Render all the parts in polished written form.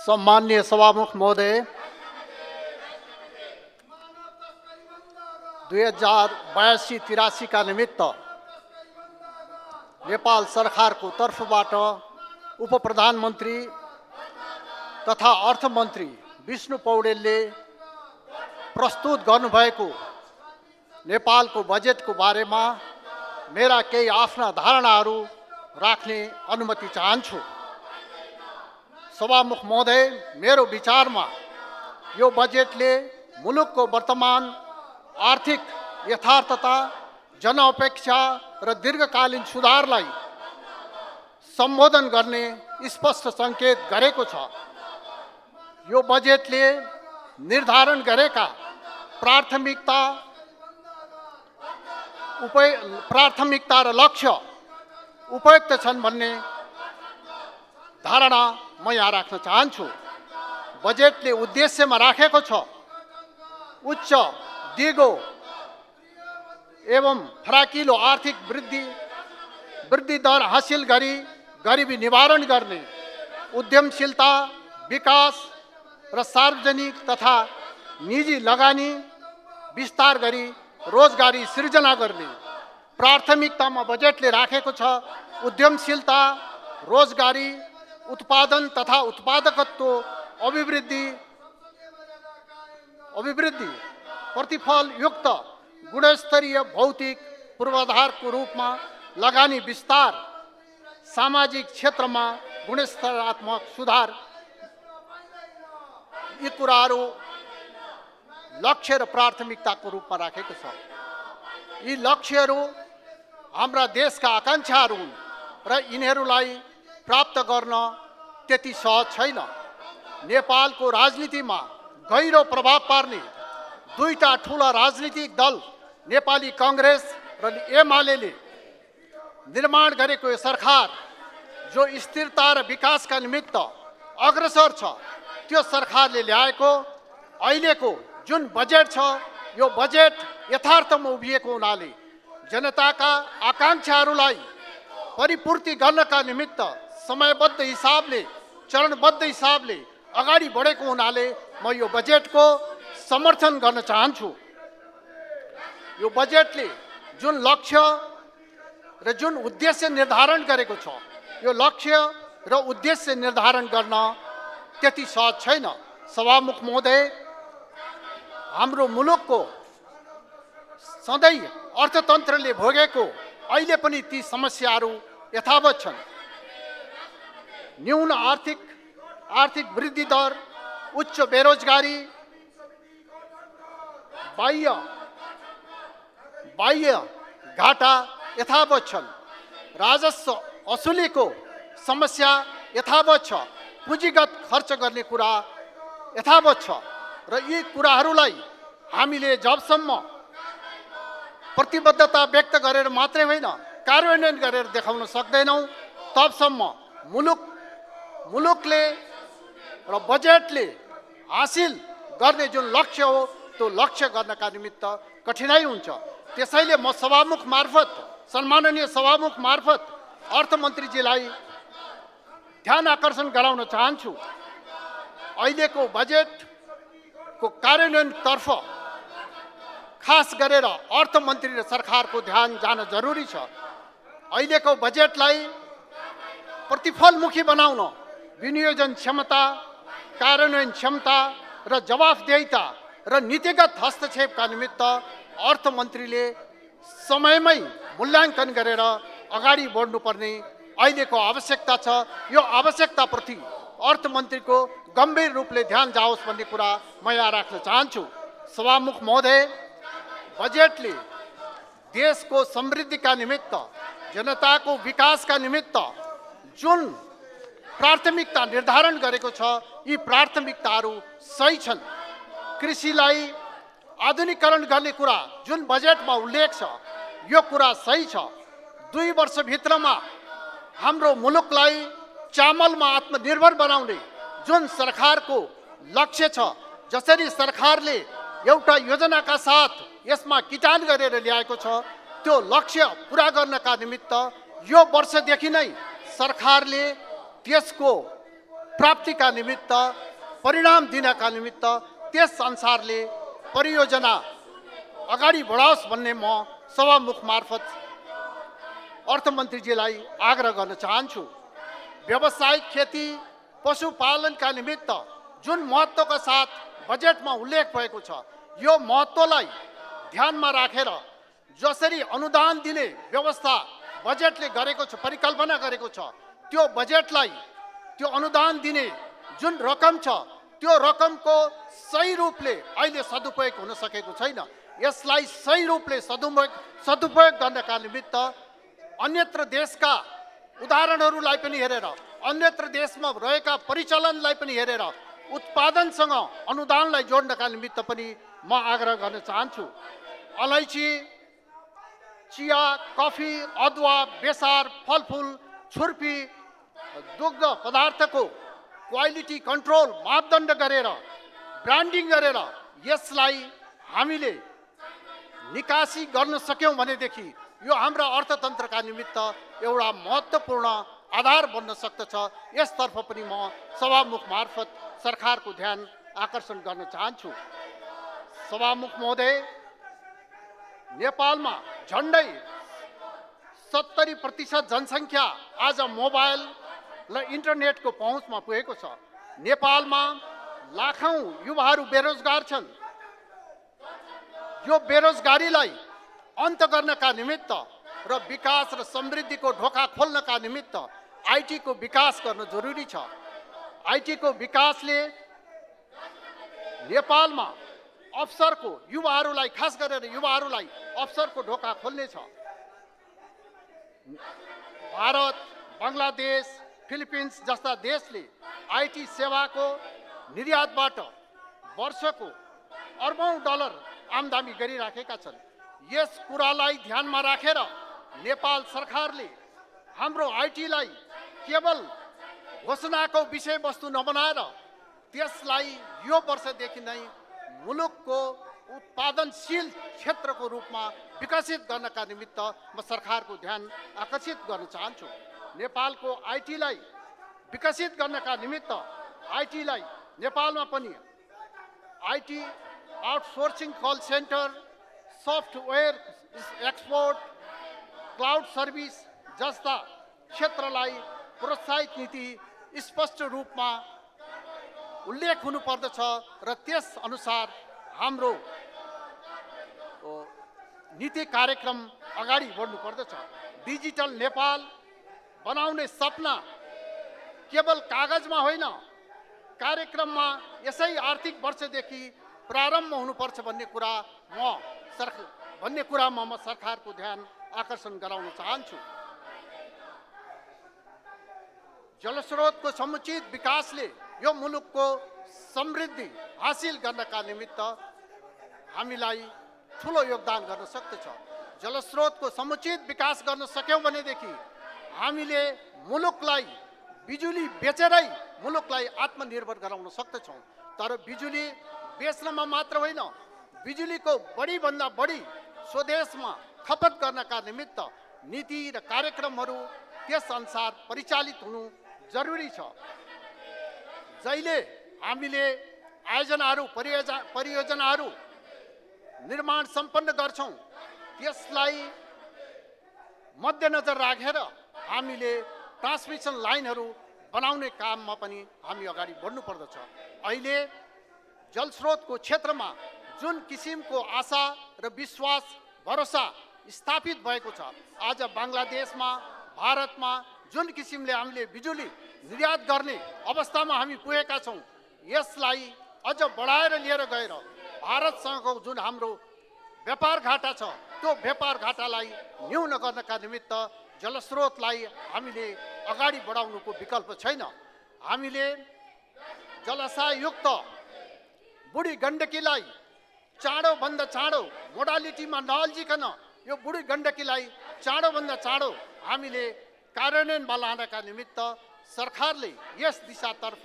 सम्माननीय सभामुख महोदय, 2082-83 का निमित्त नेपाल सरकारको तर्फबाट उप प्रधानमन्त्री तथा अर्थमन्त्री विष्णु पौडेलले प्रस्तुत गर्नुभएको नेपालको बजेटको बारेमा मेरा केही आफ्ना धारणाहरू राख्ने अनुमति चाहन्छु। सभामुख महोदय, मेरो विचारमा यो बजेटले मुलुकको वर्तमान आर्थिक यथार्थता, जनअपेक्षा र दीर्घकालीन सुधारलाई सम्बोधन गर्ने स्पष्ट सङ्केत गरेको छ। यो बजेटले निर्धारण गरेका प्राथमिकता र लक्ष्य उपयुक्त छन् भन्ने धारणा म यहाँ राख्न चाहन्छु। बजेटले उद्देश्यमा राखेको छ उच्च, दिगो एवं फराकिलो आर्थिक वृद्धि दर हासिल गरी गरिबी निवारण गर्ने, उद्यमशीलता, विकास र सार्वजनिक तथा निजी लगानी विस्तार गरी रोजगारी सृजना गर्ने। प्राथमिकतामा बजेटले राखेको छ उद्यमशीलता, रोजगारी, उत्पादन तथा उत्पादकत्व अभिवृद्धि, प्रतिफल युक्त गुणस्तरीय भौतिक पूर्वाधारको रूपमा लगानी विस्तार, सामाजिक क्षेत्रमा गुणस्तरात्मक सुधार। यी कुराहरू लक्ष्य र प्राथमिकताको रूपमा राखेको छ। यी लक्ष्यहरू हाम्रा देशका आकांक्षाहरू हुन् र यिनीहरूलाई प्राप्त गर्न त्यति सहज छैन। नेपालको राजनीतिमा गहिरो प्रभाव पार्ने दुईटा ठुला राजनीतिक दल नेपाली कांग्रेस र एमाले निर्माण गरेको यो सरकार जो स्थिरता र विकासका निमित्त अग्रसर छ, त्यो सरकारले ल्याएको अहिलेको जुन बजेट छ, यो बजेट यथार्थमा उभिएको हुनाले जनताका आकांक्षाहरूलाई परिपूर्ति गर्नका निमित्त समयबद्ध हिसाबले, चरणबद्ध हिसाबले अगाडि बढेको हुनाले म यो बजेटको समर्थन गर्न चाहन्छु। यो बजेटले जुन लक्ष्य र जुन उद्देश्य निर्धारण गरेको छ, यो लक्ष्य र उद्देश्य निर्धारण गर्न त्यति सहज छैन। सभामुख महोदय, हाम्रो मुलुकको सधैँ अर्थतन्त्रले भोगेको अहिले पनि ती समस्याहरू यथावत छन्। न्यून आर्थिक वृद्धि दर, उच्च बेरोजगारी, बाह्य घाटा यथावत छन्। राजस्व असुलीको समस्या यथावत छ। पुँजीगत खर्च गर्ने कुरा यथावत छ र यी कुराहरूलाई हामीले जबसम्म प्रतिबद्धता व्यक्त गरेर मात्रै होइन, कार्यान्वयन गरेर देखाउन सक्दैनौँ, तबसम्म मुलुकले र बजेटले हासिल गर्ने जुन लक्ष्य हो, त्यो लक्ष्य गर्नका निमित्त कठिनाइ हुन्छ। त्यसैले म सभामुख मार्फत, सम्माननीय सभामुख मार्फत अर्थमन्त्रीजीलाई ध्यान आकर्षण गराउन चाहन्छु। अहिलेको बजेटको कार्यान्वयनतर्फ खास गरेर अर्थमन्त्री र सरकारको ध्यान जान जरुरी छ। अहिलेको बजेटलाई प्रतिफलमुखी बनाउन विनियोजन क्षमता, कार्यान्वयन क्षमता र जवाफदेहिता र नीतिगत हस्तक्षेपका निमित्त अर्थमन्त्रीले समयमै मूल्याङ्कन गरेर अगाडि बढ्नुपर्ने अहिलेको आवश्यकता छ। यो आवश्यकताप्रति अर्थमन्त्रीको गम्भीर रूपले ध्यान जाओस् भन्ने कुरा म यहाँ राख्न चाहन्छु। सभामुख महोदय, बजेटले देशको समृद्धिका निमित्त, जनताको विकासका निमित्त जुन प्राथमिकता निर्धारण गरेको छ, यी प्राथमिकताहरू सही छन्। कृषिलाई आधुनिकीकरण गर्ने कुरा जुन बजेटमा उल्लेख छ, यो कुरा सही छ। 2 वर्षभित्रमा हाम्रो मुलुकलाई चामलमा आत्मनिर्भर बनाउने जुन सरकारको लक्ष्य छ, जसरी सरकारले एउटा योजनाका साथ यसमा किटान गरेर ल्याएको छ, त्यो लक्ष्य पूरा गर्नका निमित्त यो वर्षदेखि नै सरकारले त्यसको प्राप्तिका निमित्त परिणाम दिनका निमित्त त्यस अनुसारले परियोजना अगाडि बढाओस् भन्ने म सभामुख मार्फत अर्थमन्त्रीजीलाई आग्रह गर्न चाहन्छु। व्यावसायिक खेती पशुपालनका निमित्त जुन महत्त्वका साथ बजेटमा उल्लेख भएको छ, यो महत्त्वलाई ध्यानमा राखेर जसरी अनुदान दिने व्यवस्था बजेटले गरेको छ, परिकल्पना गरेको छ, त्यो बजेटलाई त्यो अनुदान दिने जुन रकम छ त्यो रकमको सही रूपले अहिले सदुपयोग हुन सकेको छैन। यसलाई सही रूपले सदुपयोग गर्नका निमित्त अन्यत्र देशका उदाहरणहरूलाई पनि हेरेर, अन्यत्र देशमा रहेका परिचालनलाई पनि हेरेर उत्पादनसँग अनुदानलाई जोड्नका निमित्त पनि म आग्रह गर्न चाहन्छु। अलैँची, चिया, कफी, अदुवा, बेसार, फलफुल, छुर्पी, दुग्ध पदार्थको क्वालिटी कन्ट्रोल मापदण्ड गरेर ब्रान्डिङ गरेर यसलाई हामीले निकासी गर्न सक्यौँ भनेदेखि यो हाम्रा अर्थतन्त्रका निमित्त एउटा महत्त्वपूर्ण आधार बन्न सक्दछ। यसतर्फ पनि म सभामुख मार्फत सरकारको ध्यान आकर्षण गर्न चाहन्छु। सभामुख महोदय, नेपालमा झन्डै 70% जनसङ्ख्या आज मोबाइल र इन्टरनेटको पहुँचमा पुगेको छ। नेपालमा लाखौं युवाहरू बेरोजगार छन्। यो बेरोजगारीलाई अन्त गर्नका निमित्त र विकास र समृद्धिको ढोका खोल्नका निमित्त आईटी को विकास गर्न जरुरी छ। आईटी को विकासले नेपालमा अवसरको युवाहरूलाई, खास गरेर युवाहरूलाई अवसरको ढोका खोल्नेछ। भारत, बङ्गलादेश, फिलिपिन्स जस्ता देशले आईटी सेवाको निर्यातबाट वर्षको अर्बौं डलर आमदानी गरिराखेका छन्। यस कुरालाई ध्यानमा राखेर नेपाल सरकारले हाम्रो आईटीलाई केवल घोषणाको विषयवस्तु नबनाएर त्यसलाई यो वर्षदेखि नै मुलुकको उत्पादनशील क्षेत्रको रूपमा विकसित गर्नका निमित्त म सरकारको ध्यान आकर्षित गर्न चाहन्छु। नेपालको आईटीलाई विकसित गर्नका निमित्त आईटीलाई नेपालमा पनि IT outsourcing call centre, software export, cloud service जस्ता क्षेत्रलाई प्रोत्साहित नीति स्पष्ट रूपमा उल्लेख हुनुपर्दछ र त्यस अनुसार हाम्रो नीति कार्यक्रम अगाडि बढ्नुपर्दछ। डिजिटल नेपाल बनाउने सपना केवल कागजमा होइन, कार्यक्रममा यसै आर्थिक वर्षदेखि प्रारम्भ हुनुपर्छ भन्ने कुरामा म सरकारको ध्यान आकर्षण गराउन चाहन्छु। जलस्रोतको समुचित विकासले यो मुलुकको समृद्धि हासिल गर्नका निमित्त हामीलाई ठुलो योगदान गर्न सक्दछ। जलस्रोतको समुचित विकास गर्न सक्यौँ भनेदेखि हामीले मुलुकलाई बिजुली बेचेरै मुलुकलाई आत्मनिर्भर गराउन सक्दछौँ। तर बिजुली बेच्नमा मात्र होइन, बिजुलीको बढीभन्दा बढी स्वदेशमा खपत गर्नका निमित्त नीति र कार्यक्रमहरू त्यस अनुसार परिचालित हुनु जरुरी छ। जहिले हामीले आयोजनाहरू, परियोजनाहरू निर्माण सम्पन्न गर्छौँ, त्यसलाई मध्यनजर राखेर हामीले ट्रान्समिसन लाइनहरू बनाउने काममा पनि हामी अगाडि बढ्नुपर्दछ। अहिले जलस्रोतको क्षेत्रमा जुन किसिमको आशा र विश्वास, भरोसा स्थापित भएको छ, आज बङ्गलादेशमा, भारतमा जुन किसिमले हामीले बिजुली निर्यात गर्ने अवस्थामा हामी पुगेका छौँ, यसलाई अझ बढाएर लिएर गएर भारतसँगको जुन हाम्रो व्यापार घाटा छ, त्यो व्यापार घाटालाई न्यून गर्नका निमित्त जलस्रोतलाई हामीले अगाडि बढाउनुको विकल्प छैन। हामीले जलाशययुक्त बुढी गण्डकीलाई चाँडोभन्दा चाँडो मोडालिटीमा नअल्झिकन यो बुढी गण्डकीलाई चाँडोभन्दा चाँडो हामीले कार्यान्वयनमा लानका निमित्त सरकारले यस दिशातर्फ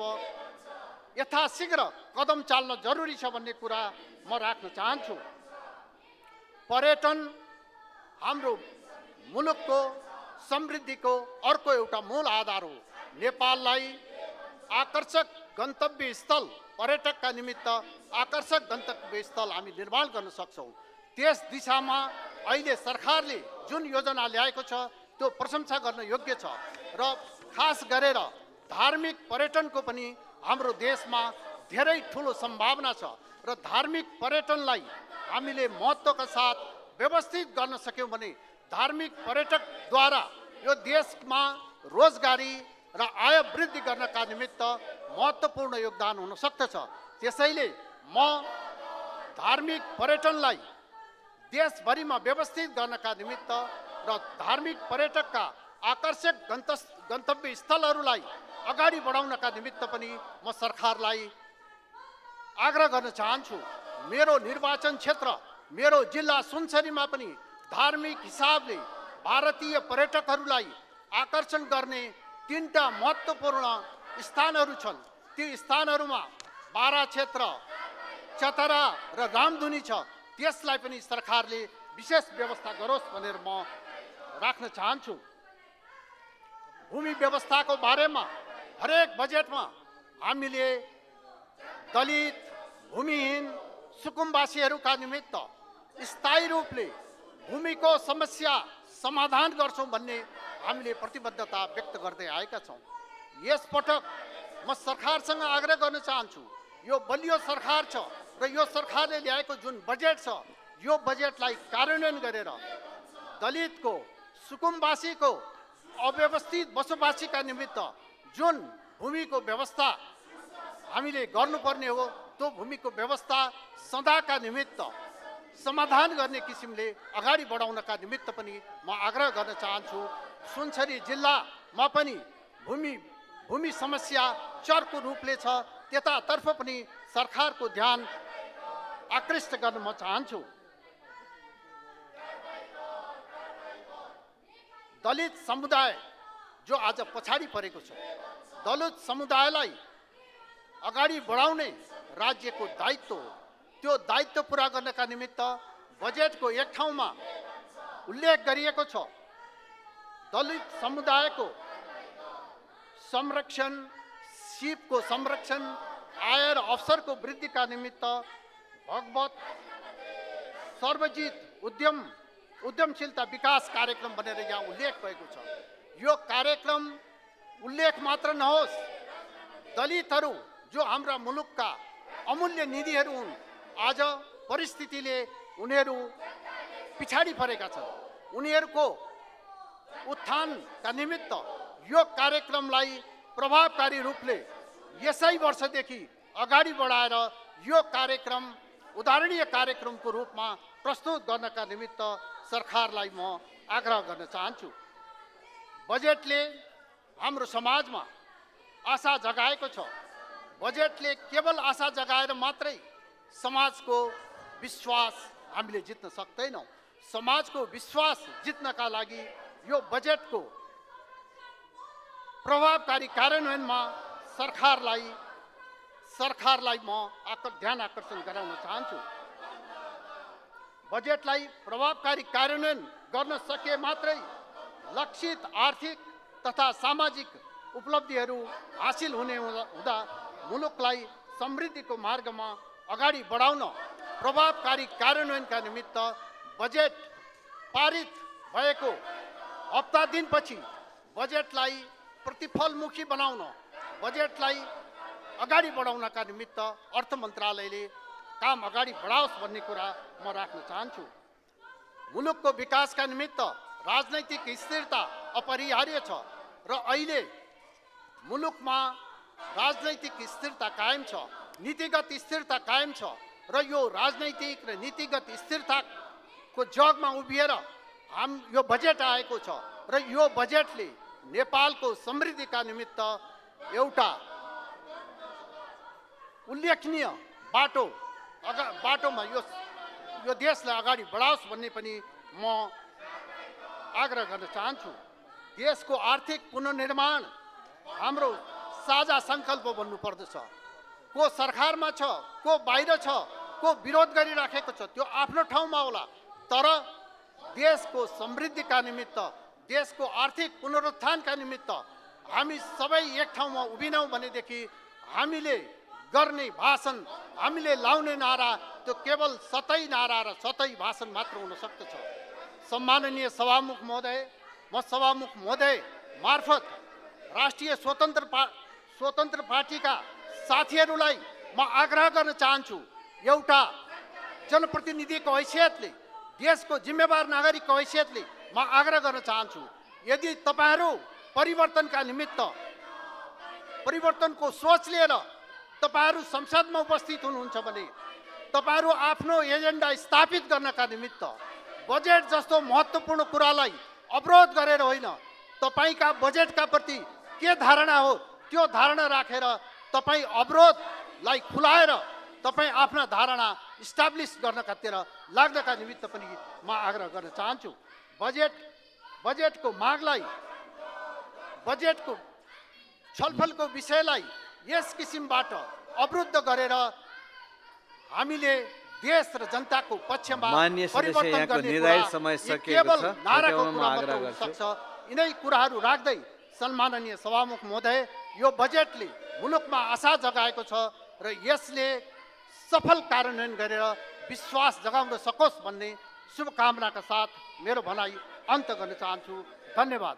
यथाशीघ्र कदम चाल्न जरुरी छ भन्ने कुरा म राख्न चाहन्छु। पर्यटन हाम्रो मुलुकको समृद्धिको अर्को एउटा मूल आधार हो। नेपाललाई आकर्षक गन्तव्य स्थल, पर्यटकका निमित्त आकर्षक गन्तव्य स्थल हामी निर्माण गर्न सक्छौँ। त्यस दिशामा अहिले सरकारले जुन योजना ल्याएको छ त्यो प्रशंसा गर्न योग्य छ र खास गरेर धार्मिक पर्यटनको पनि हाम्रो देशमा धेरै ठुलो सम्भावना छ र धार्मिक पर्यटनलाई हामीले महत्त्वका साथ व्यवस्थित गर्न सक्यौँ भने धार्मिक पर्यटकद्वारा यो देशमा रोजगारी र आय वृद्धि गर्नका निमित्त महत्त्वपूर्ण योगदान हुन सक्दछ। त्यसैले म धार्मिक पर्यटनलाई देशभरिमा व्यवस्थित गर्नका निमित्त र धार्मिक पर्यटकका आकर्षक गन्तव्य स्थलहरूलाई अगाडि बढाउनका निमित्त पनि म सरकारलाई आग्रह गर्न चाहन्छु। मेरो निर्वाचन क्षेत्र, मेरो जिल्ला सुनसरीमा पनि धार्मिक हिसाबले भारतीय पर्यटकहरूलाई आकर्षण गर्ने 3टा महत्त्वपूर्ण स्थानहरू छन्। ती स्थानहरूमा बारा क्षेत्र, चतरा र रामधुनी छ। त्यसलाई पनि सरकारले विशेष व्यवस्था गरोस् भनेर म राख्न चाहन्छु। भूमि व्यवस्थाको बारेमा हरेक बजेटमा हामीले दलित, भूमिहीन, सुकुम्बासीहरूका निमित्त स्थायी रूपले भूमिको समस्या समाधान गर्छौँ भन्ने हामीले प्रतिबद्धता व्यक्त गर्दै आएका छौँ। यसपटक म सरकारसँग आग्रह गर्न चाहन्छु, यो बलियो सरकार छ र यो सरकारले ल्याएको जुन बजेट छ यो बजेटलाई कार्यान्वयन गरेर दलितको, सुकुम्बासीको अव्यवस्थित बसोबासीका निमित्त जुन भूमिको व्यवस्था हामीले गर्नुपर्ने हो त्यो भूमिको व्यवस्था सदाका निमित्त समाधान गर्ने किसिमले अगाडि बढाउनका निमित्त पनि म आग्रह गर्न चाहन्छु। सुनसरी जिल्लामा पनि भूमि समस्या चर्को रूपले छ, त्यतातर्फ पनि सरकारको ध्यान आकृष्ट गर्न म चाहन्छु। दलित समुदाय जो आज पछाडि परेको छ, दलित समुदायलाई अगाडि बढाउने राज्यको दायित्व हो। त्यो दायित्व पुरा गर्नका निमित्त बजेटको एक ठाउँमा उल्लेख गरिएको छ, दलित समुदायको संरक्षण, सिपको संरक्षण, आय र अवसरको वृद्धिका निमित्त भगवत सर्वजित उद्यमशीलता विकास कार्यक्रम भनेर यहाँ उल्लेख भएको छ। यो कार्यक्रम उल्लेख मात्र नहोस्, दलितहरू जो हाम्रा मुलुकका अमूल्य निधिहरू हुन्, आज परिस्थितिले उनीहरू पछाडि परेका छन्। उनीहरूको उत्थानका निमित्त यो कार्यक्रमलाई प्रभावकारी रूपले यसै वर्षदेखि अगाडि बढाएर यो कार्यक्रम उदाहरणीय कार्यक्रमको रूपमा प्रस्तुत गर्नका निमित्त सरकारलाई म आग्रह गर्न चाहन्छु। बजेटले हाम्रो समाजमा आशा जगाएको छ। बजेटले केवल आशा जगाएर मात्रै समाजको विश्वास हामीले जित्न सक्दैनौँ। समाजको विश्वास जित्नका लागि यो बजेटको प्रभावकारी कार्यान्वयनमा सरकारलाई म ध्यान आकर्षण गराउन चाहन्छु। बजेटलाई प्रभावकारी कार्यान्वयन गर्न सके मात्रै लक्षित आर्थिक तथा सामाजिक उपलब्धिहरू हासिल हुने हुँदा मुलुकलाई समृद्धिको मार्गमा अगाडि बढाउन प्रभावकारी कार्यान्वयनका निमित्त बजेट पारित भएको हप्ता दिनपछि बजेटलाई प्रतिफलमुखी बनाउन, बजेटलाई अगाडि बढाउनका निमित्त अर्थ मन्त्रालयले काम अगाडि बढाओस् भन्ने कुरा म राख्न चाहन्छु। मुलुकको विकासका निमित्त राजनैतिक स्थिरता अपरिहार्य छ र अहिले मुलुकमा राजनैतिक स्थिरता कायम छ, नीतिगत स्थिरता कायम छ र यो राजनैतिक र नीतिगत स्थिरताको जगमा उभिएर यो बजेट आएको छ र यो बजेटले नेपालको समृद्धिका निमित्त एउटा उल्लेखनीय बाटोमा यो देशलाई अगाडि बढाओस् भन्ने पनि म आग्रह गर्न चाहन्छु। देशको आर्थिक पुनर्निर्माण हाम्रो साझा सङ्कल्प बन्नुपर्दछ। को सरकारमा छ, को बाहिर छ, को विरोध गरिराखेको छ, त्यो आफ्नो ठाउँमा होला, तर देशको समृद्धिका निमित्त, देशको आर्थिक पुनरुत्थानका निमित्त हामी सबै एक ठाउँमा उभिनौँ भनेदेखि हामीले गर्ने भाषण, हामीले लाउने नारा त्यो केवल सतै नारा र सतै भाषण मात्र हुन सक्दछ। सम्माननीय सभामुख महोदय, म सभामुख महोदय मार्फत राष्ट्रिय स्वतन्त्र पार्टीका साथीहरूलाई म आग्रह गर्न चाहन्छु, एउटा जनप्रतिनिधिको हैसियतले, देशको जिम्मेवार नागरिकको हैसियतले म आग्रह गर्न चाहन्छु, यदि तपाईहरू परिवर्तनका निमित्त, परिवर्तनको सोच लिएर तपाईहरू संसदमा उपस्थित हुनुहुन्छ भने तपाईहरू आफ्नो एजेन्डा स्थापित गर्नका निमित्त बजेट जस्तो महत्त्वपूर्ण कुरालाई अवरोध गरेर होइन, तपाईका बजेटका प्रति के धारणा हो त्यो धारणा राखेर तपाईँ अवरोधलाई खुलाएर तपाईँ आफ्ना धारणा इस्टाब्लिस गर्नकातिर लाग्नका निमित्त पनि म आग्रह गर्न चाहन्छु। बजेटको मागलाई, बजेटको छलफलको विषयलाई यस किसिमबाट अवरुद्ध गरेर हामीले देश र जनताको पक्षमा परिवर्तन गर्ने केवल नाराको कुरा मात्र हुन सक्छ। यिनै कुराहरू राख्दै सम्माननीय सभामुख महोदय, यो बजेटले मुलुकमा आशा जगाएको छ र यसले सफल कार्यान्वयन गरेर विश्वास जगाउन सकोस् भन्ने शुभकामनाका साथ मेरो भनाइ अन्त गर्न चाहन्छु। धन्यवाद।